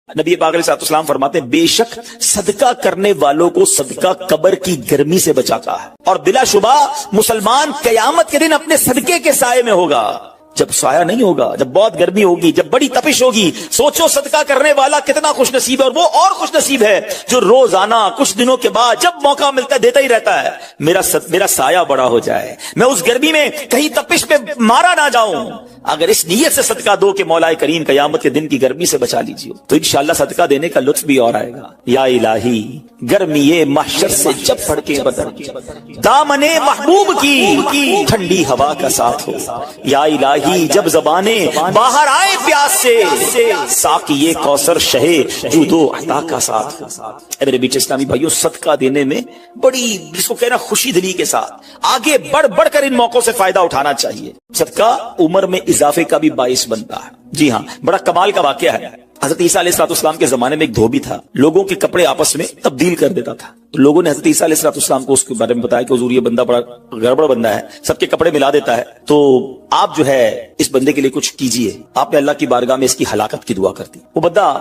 نبی پاک علیہ السلام فرماتے ہیں بے شک صدقہ کرنے والوں کو صدقہ قبر کی گرمی سے بچاتا ہے، اور بلا شبہ مسلمان قیامت کے دن اپنے صدقے کے سائے میں ہوگا۔ جب سایہ نہیں ہوگا، جب بہت گرمی ہوگی، جب بڑی تپش ہوگی، سوچو صدقہ کرنے والا کتنا خوش نصیب ہے، اور وہ اور خوش نصیب ہے جو روزانہ کچھ دنوں کے بعد جب موقع ملتا ہے دیتا ہی رہتا ہے، میرا سایہ بڑا ہو جائے، میں اس گرمی میں کہیں تپش میں مارا نہ جاؤں۔ اگر اس نیت سے صدقہ دو کہ مولا کریم قیامت کے دن کی گرمی سے بچا لیجیے، تو انشاءاللہ صدقہ دینے کا لطف بھی اور آئے گا۔ یا الہی گرمی محشر سے جب پڑھ کے بدر دامن محبوب کی ٹھنڈی ہوا کا ساتھ ہو، یا الہی جب زبانیں باہر آئے پیاس سے ساقی کوثر شہے جود و عطا کا ساتھ ہو۔ اے میرے بیچ اسلامی بھائیوں، صدقہ دینے میں بڑی جس کو کہنا خوشی دلی کے ساتھ آگے بڑھ بڑھ کر ان موقعوں سے فائدہ اٹھانا چاہیے۔ صدقہ عمر میں اضافے کا بھی باعث بنتا ہے۔ جی ہاں، بڑا کمال کا واقعہ ہے۔ حضرت عیسیٰ علیہ السلام کے زمانے میں ایک دھوبی تھا، لوگوں کے کپڑے آپس میں تبدیل کر دیتا تھا۔ تو لوگوں نے حضرت عیسیٰ علیہ السلام کو اس کے بارے میں بتایا کہ حضور یہ بندہ بڑا گڑبڑ بندہ ہے، سب کے کپڑے ملا دیتا ہے، تو آپ جو ہے اس بندے کے لیے کچھ کیجئے۔ آپ نے اللہ کی بارگاہ میں اس کی ہلاکت کی دعا کر دی۔ وہ بندہ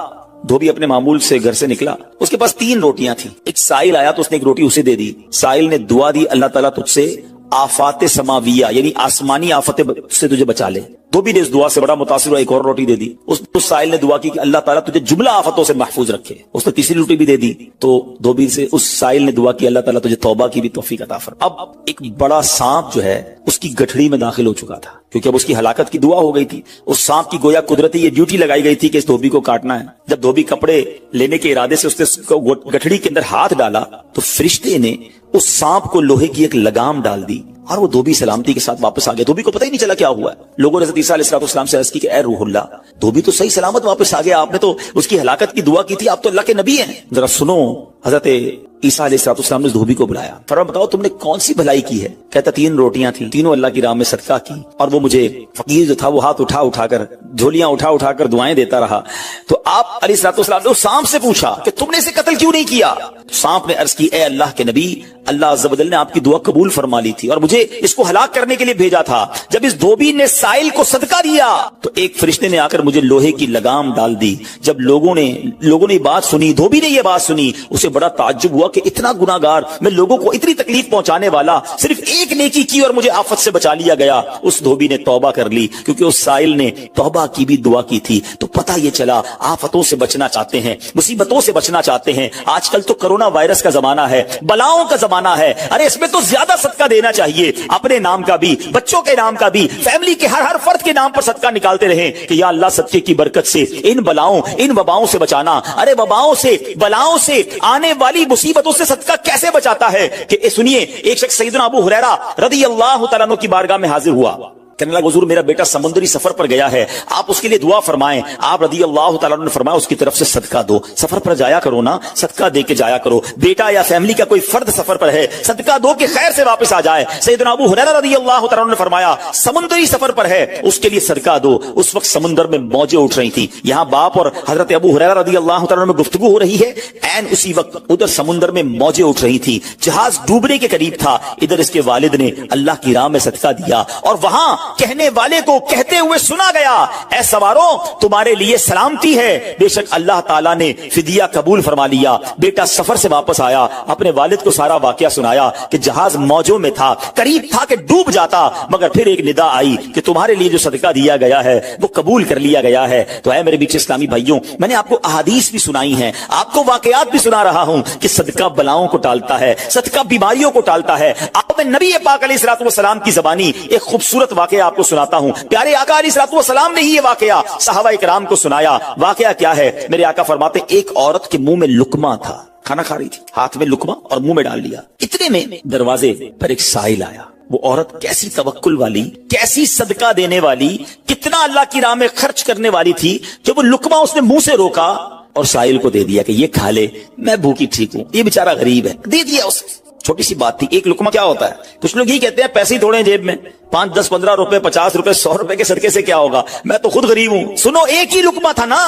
دھوبی اپنے معمول سے گھر سے نکلا، اس کے پاس 3 روٹیاں تھیں۔ ایک سائل آیا تو اس نے ایک روٹی اسے دے دی۔ سائل نے دعا دی، اللہ تعالیٰ تجھ سے آفات سماویہ یعنی آسمانی آفت سے تجھے بچا لے۔ دھوبی نے اس دعا سے بڑا متاثر ہوا، ایک اور روٹی دے دی۔ اس سائل نے دعا کی کہ اللہ تعالیٰ تجھے جملہ آفتوں سے محفوظ رکھے۔ اس نے تیسری روٹی بھی دے دی، تو دھوبی سے اس سائل نے دعا کی اللہ تعالیٰ تجھے توبہ کی بھی توفیق عطا فرما۔ اب ایک بڑا سانپ جو ہے اس کی گٹھڑی میں داخل ہو چکا تھا، کیونکہ اب اس کی ہلاکت کی دعا ہو گئی تھی۔ اس سانپ کی گویا قدرتی یہ ڈیوٹی لگائی گئی تھی کہ اس دھوبی کو کاٹنا ہے۔ جب دھوبی کپڑے لینے کے ارادے سے اس نے گٹھڑی کے اندر ہاتھ ڈالا تو فرشتے نے اس سانپ کو لوہے کی ایک لگام ڈال دی، اور وہ دھوبی سلامتی کے ساتھ واپس آ گیا۔ دھوبی کو پتہ ہی نہیں چلا کیا ہوا ہے۔ لوگوں نے حضرت عیسیٰ علیہ السلام سے عرض کی کہ اے روح اللہ، دھوبی تو صحیح سلامت واپس آ گیا، آپ نے تو اس کی ہلاکت کی دعا کی تھی، آپ تو اللہ کے نبی ہیں، ذرا سنو۔ حضرت عیسیٰ علیہ السلام نے اس دھوبی کو بلایا، فرمایا بتاؤ تم نے کون سی بھلائی کی ہے؟ کہتا 3 روٹیاں تھیں، تینوں اللہ کی راہ میں صدقہ کی، اور وہ مجھے فقیر جو تھا وہ ہاتھ اٹھا کر جھولیاں اٹھا کر دعائیں دیتا رہا۔ تو آپ علیہ السلام نے اس سانپ سے پوچھا کہ تم نے اسے قتل کیوں نہیں کیا؟ سانپ نے عرض کی اے اللہ کے نبی، اللہ عز و جل نے آپ کی دعا قبول فرما لی تھی اور مجھے اس کو ہلاک کرنے کے لیے بھیجا تھا۔ جب اس دھوبی نے سائل کو صدقہ دیا تو ایک فرشتے نے آ کر مجھے لوہے کی لگام ڈال دی۔ جب لوگوں نے بات سنی، دھوبی نے یہ بات سنی، اسے بڑا تعجب ہوا کہ اتنا گناہگار میں، لوگوں کو اتنی تکلیف پہنچانے والا، صرف ایک نیکی کی اور مجھے آفت سے بچا لیا گیا۔ اس دھوبی نے توبہ کر لی، کیونکہ اس سائل نے توبہ کی بھی دعا کی تھی۔ تو پتہ یہ چلا آفتوں سے بچنا چاہتے ہیں، مصیبتوں سے بچنا چاہتے ہیں۔ آج کل تو کرونا وائرس کا زمانہ ہے، بلاؤں کا زمانہ ہے، ارے اس میں تو زیادہ صدقہ دینا چاہیے، اپنے نام کا بھی، بچوں کے نام کا بھی، فیملی کے ہر فرد کے نام پر صدقہ نکالتے رہیں کہ یا اللہ صدقے کی برکت سے ان بلاؤں ان وباؤں سے بچانا۔ ارے وباؤں سے، بلاؤں سے، آنے والی مصیبتوں سے صدقہ کیسے بچاتا ہے کہ سنیے، ایک شخص سیدنا ابو ہریرہ رضی اللہ تعالیٰ عنہ کی بارگاہ میں حاضر ہوا، کہنے لگا حضور میرا بیٹا سمندری سفر پر گیا ہے، آپ اس کے لیے دعا فرمائیں۔ آپ رضی اللہ تعالیٰ عنہ نے فرمایا اس کی طرف سے صدقہ دو، سفر پر جایا کرو نا، صدقہ دے کے جایا کرو، بیٹا یا فیملی کا کوئی فرد سفر پر ہے، صدقہ دو کہ خیر سے واپس آ جائے۔ سیدنا ابو ہریرہ رضی اللہ تعالیٰ عنہ نے فرمایا سمندری سفر پر ہے، اس کے لیے صدقہ دو۔ اس وقت سمندر میں موجیں اٹھ رہی تھیں، یہاں باپ اور حضرت ابو ہریرہ رضی اللہ تعالیٰ عنہ میں گفتگو ہو رہی ہے، عین اسی وقت ادھر سمندر میں موجیں اٹھ رہی تھی، جہاز ڈوبنے کے قریب تھا۔ ادھر اس کے والد نے اللہ کی راہ میں صدقہ دیا، اور وہاں کہنے والے کو کہتے ہوئے سنا گیا اے سواروں تمہارے لیے سلامتی ہے، بے شک اللہ تعالیٰ نے فدیہ قبول فرما لیا۔ بیٹا سفر سے واپس آیا، اپنے والد کو سارا واقعہ سنایا کہ جہاز موجوں میں تھا، قریب تھا کہ ڈوب جاتا، مگر پھر ایک ندا آئی کہ تمہارے لیے جو صدقہ دیا گیا ہے وہ قبول کر لیا گیا ہے۔ تو اے میرے بیچ اسلامی بھائیوں، میں نے آپ کو احادیث بھی سنائی ہیں، آپ کو واقعات بھی سنا رہا ہوں کہ صدقہ بلاؤں کو ٹالتا ہے، صدقہ بیماریوں کو ٹالتا ہے۔ آپ میں نبی پاک علیہ الصلوۃ والسلام کی زبانی ایک خوبصورت واقعہ آپ کو سناتا ہوں۔ پیارے آقا علیہ الصلوۃ والسلام نے ہی یہ واقعہ صحابہ کرام کو سنایا۔ واقعہ کیا ہے؟ میرے آقا فرماتے ایک عورت کے منہ میں لقمہ تھا، کھانا کھا رہی تھی، ہاتھ میں لقمہ اور منہ میں ڈال لیا، اتنے میں دروازے پر ایک سائل آیا۔ وہ عورت کیسی توکل والی، کیسی صدقہ دینے والی، کتنا اللہ کی راہ میں خرچ کرنے والی تھی کہ وہ لقمہ اس نے منہ سے روکا اور سائل کو دے دیا کہ یہ کھا لے، میں بھوکی ٹھیک ہوں، یہ بیچارہ غریب ہے، دے دیا اسے۔ چھوٹی سی بات تھی، ایک لقمہ کیا ہوتا ہے؟ کچھ لوگ یہ کہتے ہیں پیسے ہی تھوڑے جیب میں، 5 10 15 روپے 50 روپے 100 روپے کے صدقے سے کیا ہوگا، میں تو خود غریب ہوں۔ سنو ایک ہی لقمہ تھا نا،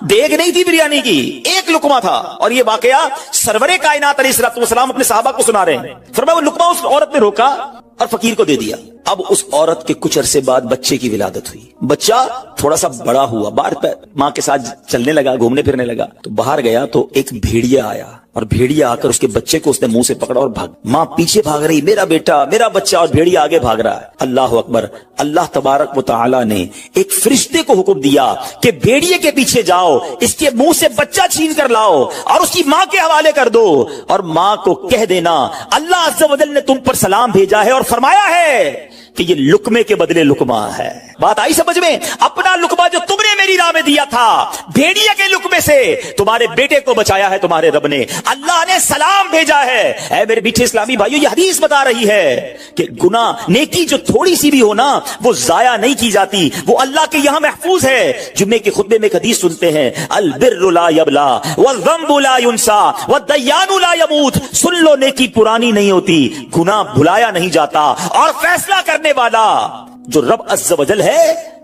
دیگ نہیں تھی بریانی کی، ایک ایک لقمہ تھا. اور یہ واقعہ سرور کائنات علیہ الصلوۃ والسلام اپنے صحابہ کو سنا رہے ہیں. فرمایا وہ لقمہ اس عورت نے روکا اور فقیر کو دے دیا. اب اس عورت کے کچھ عرصے بعد بچے کی ولادت ہوئی. بچہ تھوڑا سا بڑا ہوا, باہر ماں کے ساتھ چلنے لگا, گھومنے پھرنے لگا. تو باہر گیا تو ایک بھیڑیا آیا اور بھیڑیا آ کر اس کے بچے کو اس نے منہ سے پکڑا اور بھاگ. ماں پیچھے بھاگ رہی, میرا بیٹا میرا بچہ, اور بھیڑیا آگے بھاگ رہا ہے. اللہ اکبر. اللہ تبارک و تعالی نے ایک فرشتے کو حکم دیا کہ بھیڑیے کے پیچھے جاؤ, اس کے منہ سے بچہ چھین کر لاؤ اور اس کی ماں کے حوالے کر دو, اور ماں کو کہہ دینا اللہ عز و جل نے تم پر سلام بھیجا ہے اور فرمایا ہے کہ یہ لقمے کے بدلے لقمہ ہے. بات آئی سمجھ میں؟ اپنا لقمہ جو تم نے میری راہ میں دیا تھا, بھیڑیا کے لقمے سے تمہارے بیٹے کو بچایا ہے تمہارے رب نے. اللہ نے سلام بھیجا ہے. اے میرے میٹھے اسلامی بھائیو, یہ حدیث بتا رہی ہے کہ گناہ نیکی جو تھوڑی سی بھی ہو نا, وہ ضائع نہیں کی جاتی, وہ اللہ کے یہاں محفوظ ہے. جمعے کے خطبے میں ایک حدیث سنتے ہیں, البر لا یبلا والذنب لا ینسا والدیان لا یموت. سن لو, نیکی پرانی نہیں ہوتی, گناہ بھلایا نہیں جاتا, اور فیصلہ کرنے والا جو رب عز و جل ہے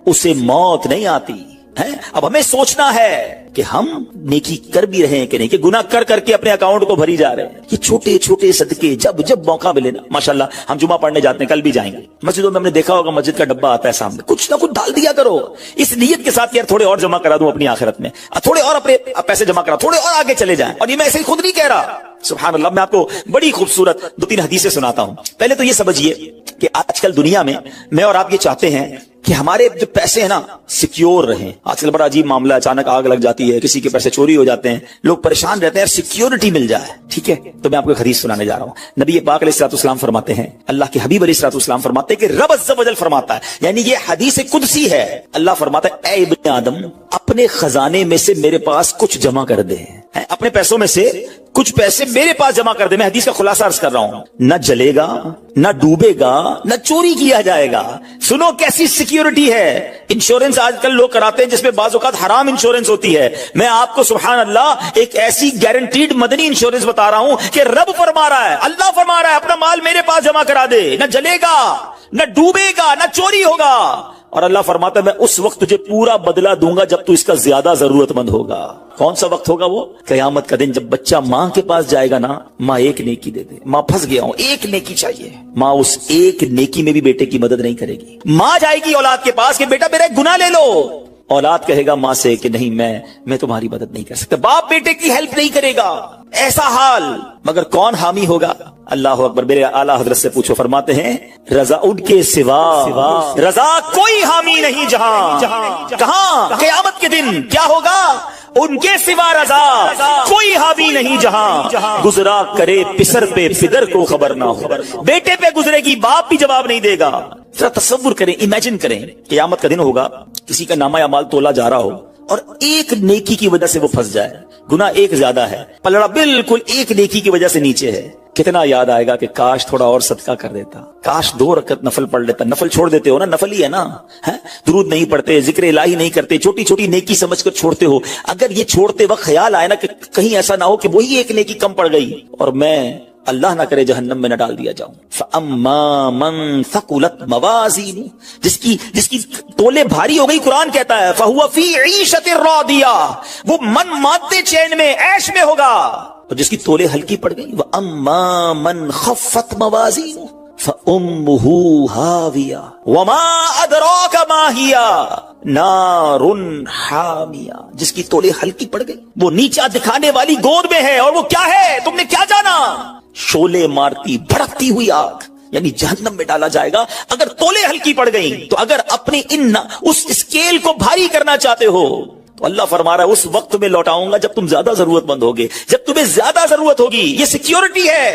اسے موت نہیں آتی ہے. اب ہمیں سوچنا ہے کہ ہم نیکی کر بھی رہے ہیں کہ نہیں, کہ گناہ کر کر کے اپنے اکاؤنٹ کو بھری جا رہے ہیں. یہ چھوٹے چھوٹے صدقے جب جب موقع ملے نا, ماشاءاللہ ہم جمعہ پڑھنے جاتے ہیں, کل بھی جائیں گے. مسجدوں میں ہم نے دیکھا ہوگا مسجد کا ڈبہ آتا ہے سامنے, کچھ نہ کچھ ڈال دیا کرو اس نیت کے ساتھ کہ یار تھوڑے اور جمع کرا دوں اپنی آخرت میں, تھوڑے اور اپنے پیسے جمع کرا, تھوڑے اور آگے چلے جائیں. اور یہ میں ایسے ہی خود نہیں کہہ رہا, سبحان اللہ. میں آپ کو بڑی خوبصورت 2-3 حدیثیں سناتا ہوں. پہلے تو یہ سمجھیے کہ آج کل دنیا میں میں اور آپ یہ چاہتے ہیں کہ ہمارے جو پیسے ہیں نا سیکیور رہیں. آج کل بڑا عجیب معاملہ ہے, اچانک آگ لگ جاتی ہے, کسی کے پیسے چوری ہو جاتے ہیں, لوگ پریشان رہتے ہیں, یار سیکیورٹی مل جائے. ٹھیک ہے, تو میں آپ کو ایک حدیث سنانے جا رہا ہوں. نبی پاک علیہ الصلوۃ والسلام فرماتے ہیں, اللہ کے حبیب علیہ الصلوۃ والسلام فرماتے ہیں کہ رب عز و جل فرماتا ہے, یعنی یہ حدیث قدسی ہے. اللہ فرماتا ہے, اے ابن آدم اپنے خزانے میں سے میرے پاس کچھ جمع کر دے, اپنے پیسوں میں سے کچھ پیسے میرے پاس جمع کر دے. میں حدیث کا خلاصہ عرض کر رہا ہوں. نہ جلے گا, نہ ڈوبے گا, نہ چوری کیا جائے گا. سنو کیسی سیکیورٹی ہے. انشورنس آج کل لوگ کراتے ہیں جس میں بعض اوقات حرام انشورنس ہوتی ہے. میں آپ کو سبحان اللہ ایک ایسی گارنٹیڈ مدنی انشورنس بتا رہا ہوں کہ رب فرما رہا ہے, اللہ فرما رہا ہے, اپنا مال میرے پاس جمع کرا دے, نہ جلے گا, نہ ڈوبے گا, نہ چوری ہوگا. اور اللہ فرماتا ہے میں اس وقت تجھے پورا بدلہ دوں گا جب تو اس کا زیادہ ضرورت مند ہوگا. کون سا وقت ہوگا وہ؟ قیامت کا دن, جب بچہ ماں کے پاس جائے گا نا, ماں ایک نیکی دے دے, ماں پھنس گیا ہوں, ایک نیکی چاہیے. ماں اس ایک نیکی میں بھی بیٹے کی مدد نہیں کرے گی. ماں جائے گی اولاد کے پاس کہ بیٹا میرا ایک گناہ لے لو, اولاد کہے گا ماں سے کہ نہیں میں تمہاری مدد نہیں کر سکتا. باپ بیٹے کی ہیلپ نہیں کرے گا. ایسا حال, مگر کون حامی ہوگا؟ اللہ اکبر. میرے اعلیٰ حضرت سے پوچھو, فرماتے ہیں رضا ان کے سوا رضا کوئی حامی نہیں جہاں. کہاں؟ قیامت کے دن کیا ہوگا؟ ان کے سوا رضا کوئی حامی نہیں جہاں. گزرا کرے پسر پہ پدر کو خبر نہ ہو, بیٹے پہ گزرے گی باپ بھی جواب نہیں دے گا. ذرا تصور کریں, امیجن کریں, قیامت کا دن ہوگا, کسی کا نامہ اعمال تولا جا رہا ہو اور ایک نیکی کی وجہ سے وہ پھنس جائے. گناہ ایک زیادہ ہے, پلڑا بالکل ایک نیکی کی وجہ سے نیچے ہے. کتنا یاد آئے گا کہ کاش تھوڑا اور صدقہ کر دیتا, کاش 2 رکعت نفل پڑھ لیتا. نفل چھوڑ دیتے ہو نا, نفل ہی ہے نا, درود نہیں پڑھتے, ذکر الہی نہیں کرتے, چھوٹی چھوٹی نیکی سمجھ کر چھوڑتے ہو. اگر یہ چھوڑتے وقت خیال آئے نا کہ کہیں ایسا نہ ہو کہ وہی ایک نیکی کم پڑ گئی اور میں اللہ نہ کرے جہنم میں نہ ڈال دیا جاؤں. فَأَمَّا مَن ثَقُلَتْ مَوَازِينُهُ, جس کی تولے بھاری ہو گئی, قرآن کہتا ہے فَهُوَ فِي عِيشَةٍ رَاضِيَةٍ, وہ من مادے چین میں عیش میں ہوگا. اور جس کی تولے ہلکی پڑ گئی, وَأَمَّا مَن خَفَّتْ مَوَازِينُهُ فَأُمُّهُ هَاوِيَةٌ وَمَا أَدْرَاكَ مَا هِيَ نَارٌ حَامِيَةٌ, جس کی تولے ہلکی پڑ گئی, وہ نیچا دکھانے والی گود میں ہے. اور وہ کیا ہے تم نے کیا جانا؟ شولے مارتی بھڑکتی ہوئی آگ, یعنی جہنم میں ڈالا جائے گا اگر تولے ہلکی پڑ گئی. تو اگر اپنی اس اسکیل کو بھاری کرنا چاہتے ہو تو اللہ فرما رہا ہے اس وقت میں لوٹاؤں گا جب تم زیادہ ضرورت مند ہوگے, جب تمہیں زیادہ ضرورت ہوگی. یہ سیکیورٹی ہے.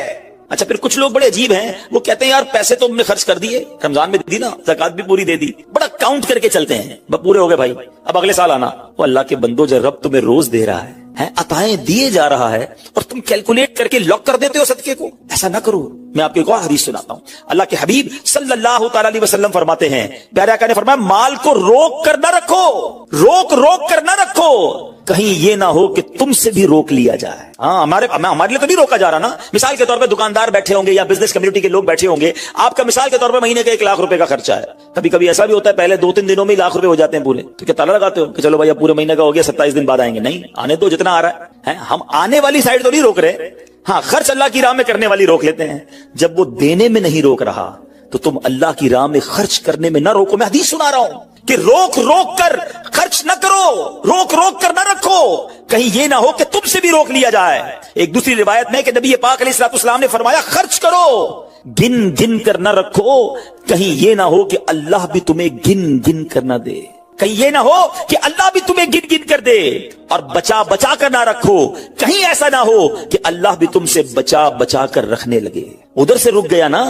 اچھا پھر کچھ لوگ بڑے عجیب ہیں, وہ کہتے ہیں یار پیسے تو ہم نے خرچ کر دیے, رمضان میں دی نا, زکات بھی پوری دے دی, بڑا کاؤنٹ کر کے چلتے ہیں, پورے ہو گئے بھائی, اب اگلے سال آنا. وہ اللہ کے بندو, جو رب تمہیں روز دے رہا ہے, عطائیں دیے جا رہا ہے, اور تم کیلکولیٹ کر کے لاک کر دیتے ہو صدقے کو. ایسا نہ کرو. میں آپ کو ایک اور حدیث سناتا ہوں. اللہ کے حبیب صلی اللہ تعالی علیہ وسلم فرماتے ہیں, پیارے آقا نے فرمایا مال کو روک کر نہ رکھو, روک کر نہ رکھو, کہیں یہ نہ ہو کہ تم سے بھی روک لیا جائے. ہمارے لیے تو نہیں روکا جا رہا نا. مثال کے طور پہ دکاندار بیٹھے ہوں گے یا بزنس کمیونٹی کے لوگ بیٹھے ہوں گے, آپ کا مثال کے طور پہ مہینے کا 1 لاکھ روپے کا خرچہ ہے. کبھی کبھی ایسا بھی ہوتا ہے پہلے 2-3 دنوں میں 1 لاکھ روپے ہو جاتے ہیں پورے. تو کیا تالا لگاتے ہو کہ چلو بھائی اب پورے مہینے کا ہو گیا, 27 دن بعد آئیں گے؟ نہیں, آنے دو جتنا آ رہا ہے. ہیں, ہم آنے والی سائڈ تو نہیں روک رہے, ہاں خرچ اللہ کی راہ میں کرنے والی روک لیتے ہیں. جب وہ دینے میں نہیں روک رہا تو تم اللہ کی راہ میں خرچ کرنے میں نہ روکو. میں حدیث سنا رہا ہوں کہ روک روک کر خرچ نہ کرو, روک روک کر نہ رکھو, کہیں یہ نہ ہو کہ تم سے بھی روک لیا جائے. ایک دوسری روایت میں کہ نبی پاک علیہ الصلوۃ والسلام نے فرمایا خرچ کرو, گن گن کر نہ رکھو, کہیں یہ نہ ہو کہ اللہ بھی تمہیں گن گن کر نہ دے, کہیں یہ نہ ہو کہ اللہ بھی تمہیں گن گن کر دے. اور بچا بچا کر نہ رکھو, کہیں ایسا نہ ہو کہ اللہ بھی تم سے بچا بچا کر رکھنے لگے. ادھر سے رک گیا نا,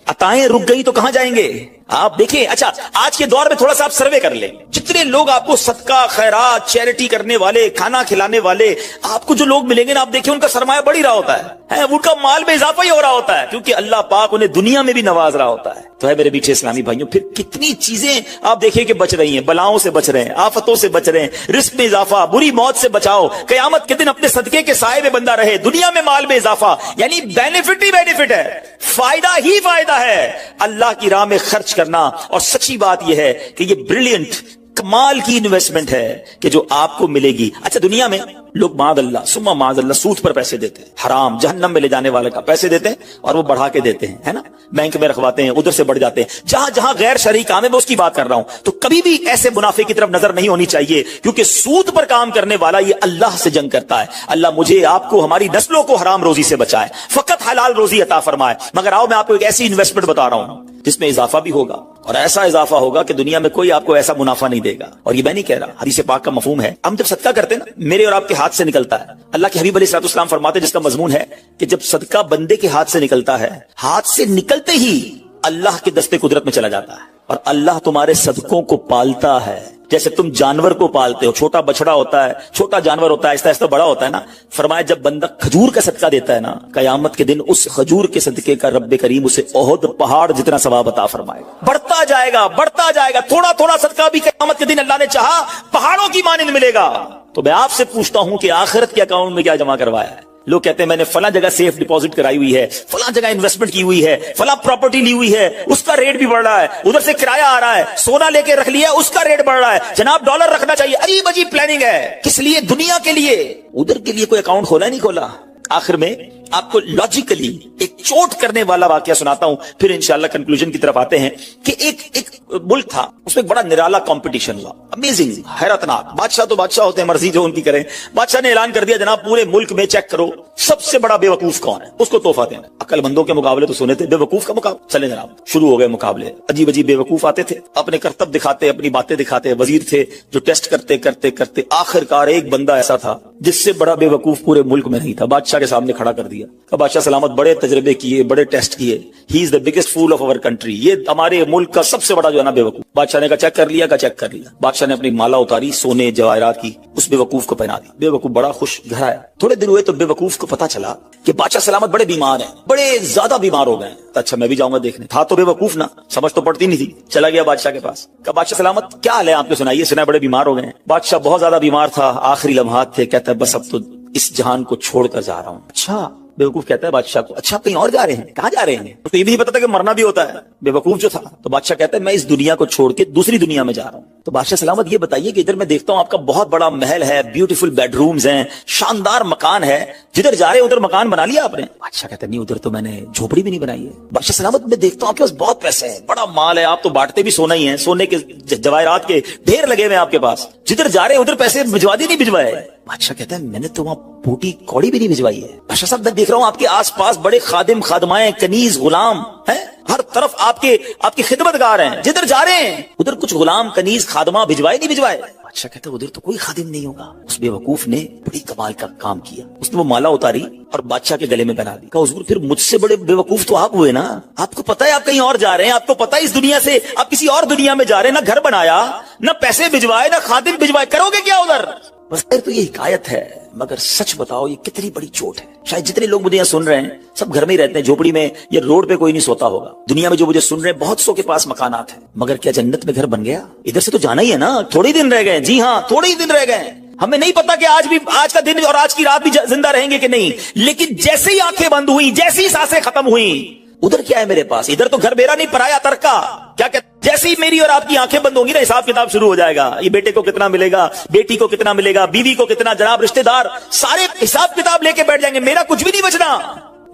عطائیں رک گئی تو کہاں جائیں گے آپ دیکھیں. اچھا آج کے دور میں تھوڑا سا آپ سروے کر لیں, جتنے لوگ آپ کو صدقہ خیرات چیریٹی کرنے والے کھانا کھلانے والے آپ کو جو لوگ ملیں گے نا, آپ دیکھیں ان کا سرمایہ بڑھ ہی رہا ہوتا ہے, ان کا مال میں اضافہ ہی ہو رہا ہوتا ہے, کیونکہ اللہ پاک انہیں دنیا میں بھی نواز رہا ہوتا ہے. تو ہے میرے میٹھے اسلامی بھائیوں, پھر کتنی چیزیں آپ دیکھیں کہ بچ رہی ہیں, بلاؤں سے بچ رہے ہیں, آفتوں سے بچ رہے ہیں, رزق میں اضافہ, بری موت سے بچاؤ, قیامت کے دن اپنے صدقے کے سائے میں بندہ رہے, دنیا میں مال میں اضافہ, یعنی بینیفٹ ہی بینیفٹ ہے, فائدہ ہی فائدہ ہے اللہ کی راہ میں خرچ کرنا. اور سچی بات یہ ہے کہ یہ بریلینٹ کمال کی انویسٹمنٹ ہے کہ جو آپ کو ملے گی. اچھا دنیا میں لوگ معاذ اللہ ثم معاذ اللہ سود پر پیسے دیتے ہیں, حرام جہنم میں لے جانے والے کا پیسے دیتے ہیں اور وہ بڑھا کے دیتے ہیں, ہے نا, بینک میں رکھواتے ہیں, ادھر سے بڑھ جاتے ہیں. جہاں جہاں غیر شرعی کام ہے میں اس کی بات کر رہا ہوں, تو کبھی بھی ایسے منافع کی طرف نظر نہیں ہونی چاہیے, کیونکہ سود پر کام کرنے والا یہ اللہ سے جنگ کرتا ہے. اللہ مجھے آپ کو ہماری نسلوں کو حرام روزی سے بچائے, فقط حلال روزی عطا فرمائے. مگر آؤ میں آپ کو ایک ایسی انویسٹمنٹ بتا رہا ہوں جس میں اضافہ بھی ہوگا, اور ایسا اضافہ ہوگا کہ دنیا میں کوئی آپ کو ایسا منافع نہیں دے گا. اور یہ میں نہیں کہہ رہا, حدیث پاک کا مفہوم ہے. ہم جب صدقہ کرتے ہیں نا, میرے اور آپ کے ہاتھ سے نکلتا ہے, اللہ کے حبیب علیہ الصلوۃ والسلام فرماتے ہیں جس کا مضمون ہے کہ جب صدقہ بندے کے ہاتھ سے نکلتا ہے, ہاتھ سے نکلتے ہی اللہ کے دستے قدرت میں چلا جاتا ہے, اور اللہ تمہارے صدقوں کو پالتا ہے جیسے تم جانور کو پالتے ہو. چھوٹا بچڑا ہوتا ہے, چھوٹا جانور ہوتا ہے, آہستہ آہستہ بڑا ہوتا ہے نا. فرمایا جب بندہ کھجور کا صدقہ دیتا ہے نا, قیامت کے دن اس کھجور کے صدقے کا رب کریم اسے احد پہاڑ جتنا ثواب عطا فرمائے گا. بڑھتا جائے گا بڑھتا جائے گا, تھوڑا تھوڑا صدقہ بھی قیامت کے دن اللہ نے چاہا پہاڑوں کی مانند ملے گا. تو میں آپ سے پوچھتا ہوں کہ آخرت کے اکاؤنٹ میں کیا جمع کروایا ہے؟ لوگ کہتے ہیں میں نے فلاں جگہ سیف ڈپوزٹ کرائی ہوئی ہے, فلاں جگہ انویسٹمنٹ کی ہوئی ہے, فلاں پراپرٹی لی ہوئی ہے, اس کا ریٹ بھی بڑھ رہا ہے, ادھر سے کرایہ آ رہا ہے, سونا لے کے رکھ لیا اس کا ریٹ بڑھ رہا ہے, جناب ڈالر رکھنا چاہیے. عجیب عجیب پلاننگ ہے, کس لیے؟ دنیا کے لیے. ادھر کے لیے کوئی اکاؤنٹ کھولا نہیں کھولا. آخر میں آپ کو لاجیکلی ایک چوٹ کرنے والا واقعہ سناتا ہوں, پھر انشاءاللہ کنکلوژن کی طرف آتے ہیں. کہ ایک ملک تھا, اس میں ایک بڑا نرالا کمپٹیشن ہوا, امیزنگ, حیرتناک. بادشاہ تو بادشاہ ہوتے ہیں, مرضی جو ان کی کریں. بادشاہ نے اعلان کر دیا جناب پورے ملک میں چیک کرو سب سے بڑا بے وقوف کون ہے, اس کو تحفہ دینا. عقل مندوں کے مقابلے تو سنے تھے, بے وقوف کا مقابلہ. چلے جناب شروع ہو گئے مقابلے. عجیب عجیب بے وقوف آتے تھے, اپنے کرتب دکھاتے, اپنی باتیں دکھاتے. وزیر تھے جو ٹیسٹ کرتے کرتے کرتے آخرکار ایک بندہ ایسا تھا جس سے بڑا بے وقوف پورے ملک میں نہیں تھا. بادشاہ کے سامنے کھڑا کر دیا. بادشاہ سلامت بڑے تجربے کیے, بڑے ٹیسٹ کیے, he is the biggest fool of our country, یہ ہمارے ملک کا سب سے بڑا جو ہے نا بے وقوف. بادشاہ نے کہا چیک کر لیا, چیک کر لیا. بادشاہ نے اپنی مالا اتاری سونے جواہرات کی, اس بے وقوف کو پہنا دی. بے وقوف بڑا خوش گھر آیا. تھوڑے دن ہوئے تو بے وقوف کو پتا چلا کہ بادشاہ سلامت بڑے بیمار ہیں, بڑے زیادہ بیمار ہو گئے ہیں. اچھا میں بھی جاؤں گا دیکھنے. تھا تو بے وقوف نا, سمجھ تو پڑتی نہیں تھی. چلا گیا بادشاہ کے پاس, کہا بادشاہ سلامت کیا حال ہے آپ کے, سنائیے, سنا بڑے بیمار ہو گئے ہیں. بادشاہ بہت زیادہ بیمار تھا, آخری لمحات تھے, کہتا ہے بس اب تو اس جہان کو چھوڑ کر جا رہا ہوں. اچھا بیوقوف کہتا ہے بادشاہ کو, اچھا کہیں اور جا رہے ہیں, کہاں جا رہے ہیں؟ اس کو یہ بھی نہیں پتا تھا کہ مرنا بھی ہوتا ہے, بے وقوف جو تھا. تو بادشاہ کہتا ہے میں اس دنیا کو چھوڑ کے دوسری دنیا میں جا رہا ہوں. تو بادشاہ سلامت یہ بتائیے کہ ادھر میں دیکھتا ہوں آپ کا بہت بڑا محل ہے, بیوٹیفل بیڈ رومز ہیں, شاندار مکان ہے, جدھر جا رہے ہیں ادھر مکان بنا لیا آپ نے؟ بادشاہ کہتا ہے نہیں, ادھر تو میں نے جھوپڑی بھی نہیں بنائی ہے. بادشاہ سلامت میں دیکھتا ہوں آپ کے پاس بہت پیسے ہیں, بڑا مال ہے, آپ تو بانٹتے بھی سونا ہی ہیں, سونے کے جواہرات کے ڈھیر لگے ہوئے آپ کے پاس, جدھر جا رہے ہیں ادھر پیسے بھجوا دی نہیں بھجوائے؟ بادشاہ کہتا ہے میں نے تو وہاں بوٹی کوڑی بھی نہیں بھجوائی ہے. بادشاہ صاحب میں دیکھ رہا ہوں آپ کے آس پاس بڑے خادم خادمائیں, کنیز غلام ہیں, ہر طرف آپ کی خدمت گار ہیں, جدھر جا رہے ہیں ادھر کچھ غلام کنیز خادمہ بھجوائے نہیں بھجوائے؟ بادشاہ کہتا ہے ادھر تو کوئی خادم نہیں ہوگا. اس بے وقوف نے بڑی کمال کا کام کیا, اس نے وہ مالا اتاری اور بادشاہ کے گلے میں پہنا دی. کہا حضور پھر مجھ سے بڑے بے وقوف تو آپ ہوئے نا, آپ کو پتا ہے آپ کہیں اور جا رہے ہیں, آپ کو پتا ہے اس دنیا سے آپ کسی اور دنیا میں جا رہے ہیں, نہ گھر بنایا, نہ پیسے بھجوائے, نہ خادم بھجوائے, کرو گے کیا ادھر؟ بس تو یہ حکایت ہے, مگر سچ بتاؤ یہ کتنی بڑی چوٹ ہے. شاید جتنے لوگ مجھے یہاں سن رہے ہیں سب گھر میں ہی رہتے ہیں, جھوپڑی میں یا روڈ پہ کوئی نہیں سوتا ہوگا. دنیا میں جو مجھے سن رہے ہیں بہت سو کے پاس مکانات ہیں, مگر کیا جنت میں گھر بن گیا؟ ادھر سے تو جانا ہی ہے نا, تھوڑے دن رہ گئے. جی ہاں تھوڑے ہی دن رہ گئے. ہمیں نہیں پتا کہ آج کا دن اور آج کی رات بھی زندہ رہیں گے کہ نہیں، لیکن جیسے ہی آنکھیں بند ہوئی، جیسے ہی سانسیں ختم ہوئی، ادھر کیا ہے میرے پاس؟ ادھر تو گھر میرا نہیں، پرایا ترکا. کیا کہتے؟ جیسے ہی میری اور آپ کی آنکھیں بند ہوں گی نا، حساب کتاب شروع ہو جائے گا. یہ بیٹے کو کتنا ملے گا، بیٹی کو کتنا ملے گا، بیوی کو کتنا، جناب رشتہ دار سارے حساب کتاب لے کے بیٹھ جائیں گے. میرا کچھ بھی نہیں بچنا.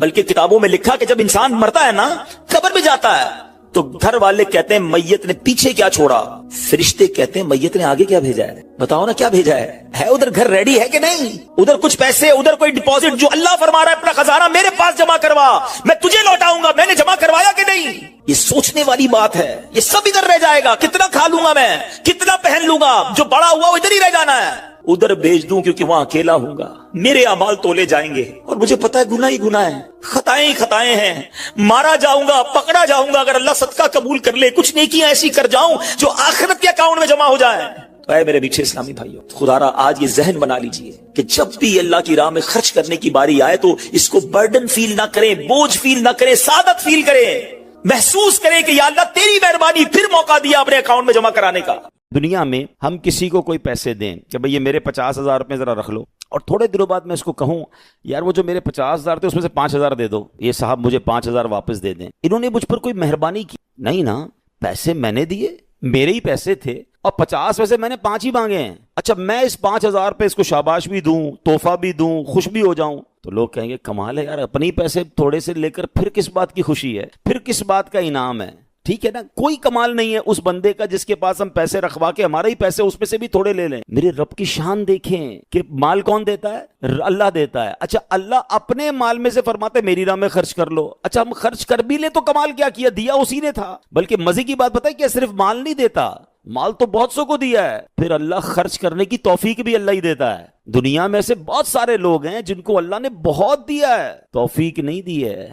بلکہ کتابوں میں لکھا کہ جب انسان مرتا ہے نا، قبر میں جاتا ہے، تو گھر والے کہتے ہیں میت نے پیچھے کیا چھوڑا، فرشتے کہتے ہیں میت نے آگے کیا بھیجا ہے. بتاؤ نا کیا بھیجا ہے ادھر گھر ریڈی ہے کہ نہیں؟ ادھر کچھ پیسے، ادھر کوئی ڈپازٹ، جو اللہ فرما رہا ہے اپنا خزانہ میرے پاس جمع کروا، میں تجھے لوٹاؤں گا. میں نے جمع کروایا کہ نہیں؟ یہ سوچنے والی بات ہے. یہ سب ادھر رہ جائے گا. کتنا کھا لوں گا میں، کتنا پہن لوں گا، جو بڑا ہوا وہ ادھر ہی رہ جانا ہے. ادھر بھیج دوں کیونکہ وہاں اکیلا ہوں گا. میرے اعمال تولے جائیں گے اور مجھے پتا ہے گناہ ہی گناہ ہے، خطائیں ہی خطائیں ہیں. مارا جاؤں گا، پکڑا جاؤں گا. اگر اللہ صدقہ قبول کر لے، کچھ نیکیاں ایسی کر جاؤں جو آخرت کے اکاؤنٹ میں جمع ہو جائے. تو اے میرے میٹھے اسلامی بھائیو، خدا را آج یہ ذہن بنا لیجئے کہ جب بھی اللہ کی راہ میں خرچ کرنے کی باری آئے تو اس کو برڈن فیل نہ کریں، بوجھ فیل نہ کریں، سعادت فیل کریں. محسوس کریں کہ یا اللہ تیری مہربانی، پھر موقع دیا اپنے اکاؤنٹ میں جمع کرانے کا. دنیا میں ہم کسی کو کوئی پیسے دیں کہ بھئی یہ میرے 50,000 روپے ذرا رکھ لو، اور تھوڑے دنوں بعد میں اس کو کہوں یار وہ جو میرے 50,000 تھے اس میں سے 5,000 دے دو، یہ صاحب مجھے 5,000 واپس دے دیں. انہوں نے مجھ پر کوئی مہربانی کی نہیں نا، پیسے میں نے دیے، میرے ہی پیسے تھے، اور 50 میں سے میں نے 5 ہی مانگے ہیں. اچھا میں اس 5,000 پہ اس کو شاباش بھی دوں، تحفہ بھی دوں، خوش بھی ہو جاؤں، تو لوگ کہیں گے کمال ہے یار، اپنی پیسے تھوڑے سے لے کر پھر کس بات کی خوشی ہے، پھر کس بات کا انعام ہے. ٹھیک ہے نا، کوئی کمال نہیں ہے اس بندے کا جس کے پاس ہم پیسے رکھوا کے ہمارے ہی پیسے اس میں سے بھی تھوڑے لے لیں. میرے رب کی شان دیکھیں کہ مال کون دیتا ہے؟ اللہ دیتا ہے. اچھا اللہ اپنے مال میں سے فرماتے میری راہ میں خرچ کر لو. اچھا ہم خرچ کر بھی لیں تو کمال کیا کیا، دیا اسی نے تھا. بلکہ مزے کی بات بتائے کہ صرف مال نہیں دیتا، مال تو بہت سو کو دیا ہے، پھر اللہ خرچ کرنے کی توفیق بھی اللہ ہی دیتا ہے. دنیا میں سے بہت سارے لوگ ہیں جن کو اللہ نے بہت دیا ہے، توفیق نہیں دی ہے،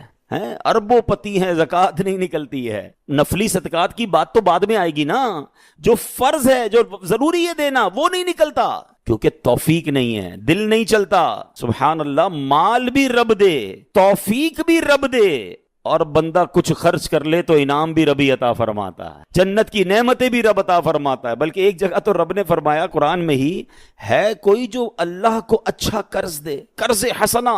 اربوں پتی ہیں، زکوٰۃ نہیں نکلتی ہے. نفلی صدقات کی بات تو بعد میں آئے گی نا، جو فرض ہے، جو ضروری ہے دینا، وہ نہیں نکلتا کیونکہ توفیق نہیں ہے، دل نہیں چلتا. سبحان اللہ، مال بھی رب دے، توفیق بھی رب دے، اور بندہ کچھ خرچ کر لے تو انعام بھی ربی عطا فرماتا ہے، جنت کی نعمتیں بھی رب عطا فرماتا ہے. بلکہ ایک جگہ تو رب نے فرمایا قرآن میں ہی، ہے کوئی جو اللہ کو اچھا قرض دے، قرض حسنہ.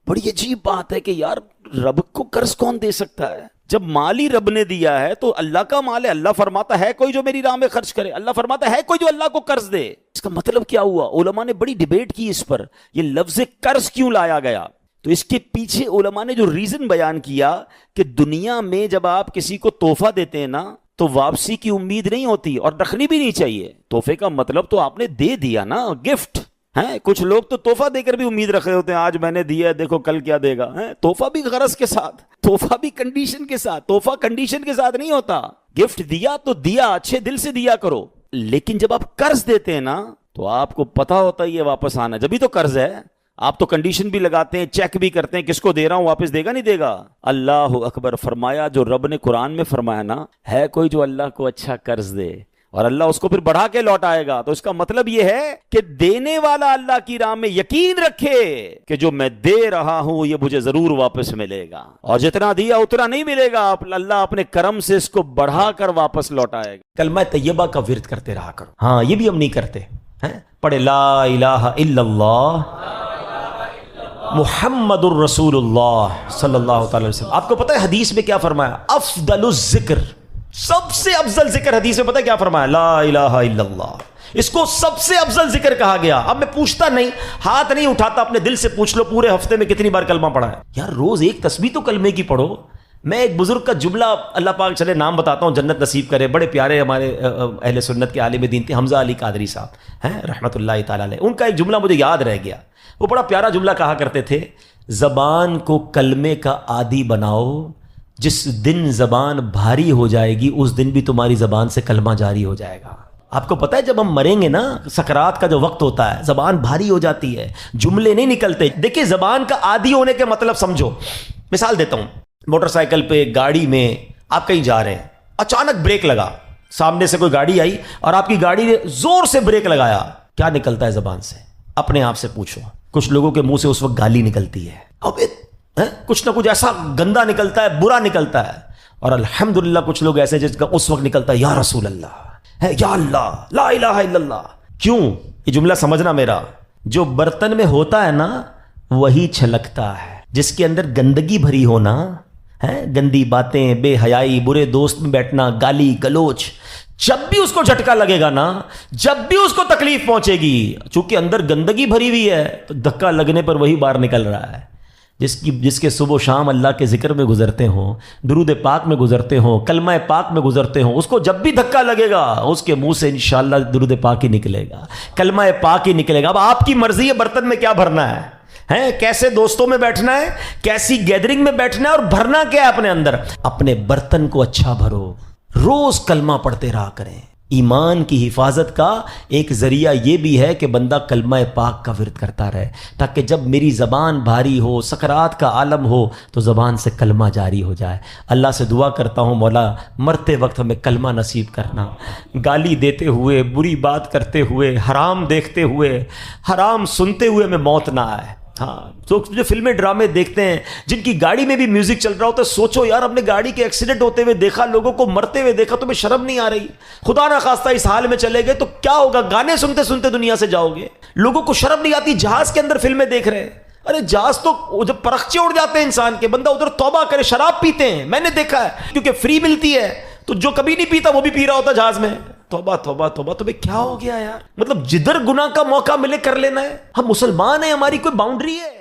بڑی عجیب بات ہے کہ یار رب کو قرض کون دے سکتا ہے؟ جب مال ہی رب نے دیا ہے تو اللہ کا مال ہے. اللہ فرماتا ہے کوئی جو میری راہ میں خرچ کرے، اللہ فرماتا ہے کوئی جو اللہ کو قرض دے. اس کا مطلب کیا ہوا؟ علماء نے بڑی ڈیبیٹ کی اس پر، یہ لفظ قرض کیوں لایا گیا. تو اس کے پیچھے علماء نے جو ریزن بیان کیا کہ دنیا میں جب آپ کسی کو تحفہ دیتے ہیں نا تو واپسی کی امید نہیں ہوتی اور رکھنی بھی نہیں چاہیے. تحفے کا مطلب تو آپ نے دے دیا نا، گفٹ ہے. کچھ لوگ تو تحفہ دے کر بھی امید رکھ رہے ہوتے ہیں، آج میں نے دیا ہے دیکھو کل کیا دے گا. تحفہ بھی غرض کے ساتھ، تحفہ بھی کنڈیشن کے ساتھ. تحفہ کنڈیشن کے ساتھ نہیں ہوتا. گفٹ دیا تو دیا، اچھے دل سے دیا کرو. لیکن جب آپ قرض دیتے ہیں نا تو آپ کو پتا ہوتا ہے یہ واپس آنا، جبھی تو قرض ہے. آپ تو کنڈیشن بھی لگاتے ہیں، چیک بھی کرتے ہیں کس کو دے رہا ہوں، واپس دے گا نہیں دے گا. اللہ اکبر. فرمایا جو رب نے قرآن میں فرمایا نا، ہے کوئی جو اللہ کو اچھا قرض دے اور اللہ اس کو پھر بڑھا کے لوٹائے گا. تو اس کا مطلب یہ ہے کہ دینے والا اللہ کی راہ میں یقین رکھے کہ جو میں دے رہا ہوں یہ مجھے ضرور واپس ملے گا، اور جتنا دیا اتنا نہیں ملے گا، اللہ اپنے کرم سے اس کو بڑھا کر واپس لوٹائے گا. کلمہ طیبہ کا ورد کرتے رہا کرو. ہاں یہ بھی ہم نہیں کرتے. پڑھے لا الہ الا اللہ محمد الرسول اللہ صلی اللہ تعالی وسلم. آپ کو پتہ ہے حدیث میں کیا فرمایا؟ افضل الذکر، سب سے افضل ذکر حدیث میں پتہ ہے کیا فرمایا؟ لا الہ الا اللہ. اس کو سب سے افضل ذکر کہا گیا. اب میں پوچھتا نہیں، ہاتھ نہیں اٹھاتا، اپنے دل سے پوچھ لو پورے ہفتے میں کتنی بار کلمہ پڑھا ہے. یار روز ایک تسبیح تو کلمے کی پڑھو. میں ایک بزرگ کا جملہ، اللہ پاک چلے نام بتاتا ہوں، جنت نصیب کرے، بڑے پیارے ہمارے اہل سنت کے عالم دین تھے، حمزہ علی قادری صاحب ہیں رحمۃ اللہ تعالی علیہ. ان کا ایک جملہ مجھے یاد رہ گیا. وہ بڑا پیارا جملہ کہا کرتے تھے، زبان کو کلمے کا عادی بناؤ، جس دن زبان بھاری ہو جائے گی اس دن بھی تمہاری زبان سے کلمہ جاری ہو جائے گا. آپ کو پتہ ہے جب ہم مریں گے نا، سکرات کا جو وقت ہوتا ہے، زبان بھاری ہو جاتی ہے، جملے نہیں نکلتے. دیکھیں زبان کا عادی ہونے کے مطلب سمجھو. مثال دیتا ہوں، موٹر سائیکل پہ، گاڑی میں آپ کہیں جا رہے ہیں، اچانک بریک لگا، سامنے سے کوئی گاڑی آئی اور آپ کی گاڑی نے زور سے بریک لگایا، کیا نکلتا ہے زبان سے؟ اپنے آپ سے پوچھو. کچھ لوگوں کے منہ سے اس وقت گالی نکلتی ہے، اب کچھ نہ کچھ ایسا گندا نکلتا ہے، برا نکلتا ہے. اور الحمدللہ کچھ لوگ ایسے جس کا اس وقت نکلتا ہے یا رسول اللہ، ہے یا اللہ، لا الہ الا اللہ. کیوں؟ یہ جملہ سمجھنا میرا, جو برتن میں ہوتا ہے نا وہی چھلکتا ہے. جس کے اندر گندگی بھری ہونا ہے, گندی باتیں, بے حیائی, برے دوست میں بیٹھنا, گالی گلوچ, جب بھی اس کو جھٹکا لگے گا نا, جب بھی اس کو تکلیف پہنچے گی, چونکہ اندر گندگی بھری ہوئی ہے تو دھکا لگنے پر وہی باہر نکل رہا ہے. جس کے صبح و شام اللہ کے ذکر میں گزرتے ہوں, درود پاک میں گزرتے ہوں, کلمہ پاک میں گزرتے ہوں, اس کو جب بھی دھکا لگے گا اس کے منہ سے انشاءاللہ درود پاک ہی نکلے گا, کلمہ پاک ہی نکلے گا. اب آپ کی مرضی ہے برتن میں کیا بھرنا ہے, کیسے دوستوں میں بیٹھنا ہے, کیسی گیدرنگ میں بیٹھنا ہے, اور بھرنا کیا ہے اپنے اندر. اپنے برتن کو اچھا بھرو, روز کلمہ پڑھتے رہا کریں. ایمان کی حفاظت کا ایک ذریعہ یہ بھی ہے کہ بندہ کلمہ پاک کا ورد کرتا رہے, تاکہ جب میری زبان بھاری ہو, سکرات کا عالم ہو, تو زبان سے کلمہ جاری ہو جائے. اللہ سے دعا کرتا ہوں مولا مرتے وقت ہمیں کلمہ نصیب کرنا, گالی دیتے ہوئے, بری بات کرتے ہوئے, حرام دیکھتے ہوئے, حرام سنتے ہوئے ہمیں موت نہ آئے. ہاں, تو جو فلمیں ڈرامے دیکھتے ہیں جن کی گاڑی میں بھی میوزک چل رہا ہوتا ہے, سوچو یار ہم نے گاڑی کے ایکسیڈنٹ ہوتے ہوئے دیکھا, لوگوں کو مرتے ہوئے دیکھا, تمہیں شرم نہیں آ رہی؟ خدا نہ خواستہ اس حال میں چلے گئے تو کیا ہوگا, گانے سنتے سنتے دنیا سے جاؤ گے. لوگوں کو شرم نہیں آتی, جہاز کے اندر فلمیں دیکھ رہے ہیں. ارے جہاز تو جب پرخچے اڑ جاتے ہیں انسان کے, بندہ ادھر توبہ کرے. شراب پیتے ہیں, میں نے دیکھا ہے, کیونکہ فری ملتی ہے, تو جو کبھی نہیں پیتا وہ بھی پی رہا ہوتا جہاز میں. توبہ توبہ توبہ, تمہیں کیا ہو گیا یار؟ مطلب جدھر گناہ کا موقع ملے کر لینا ہے. ہم مسلمان ہیں, ہماری کوئی باؤنڈری ہے؟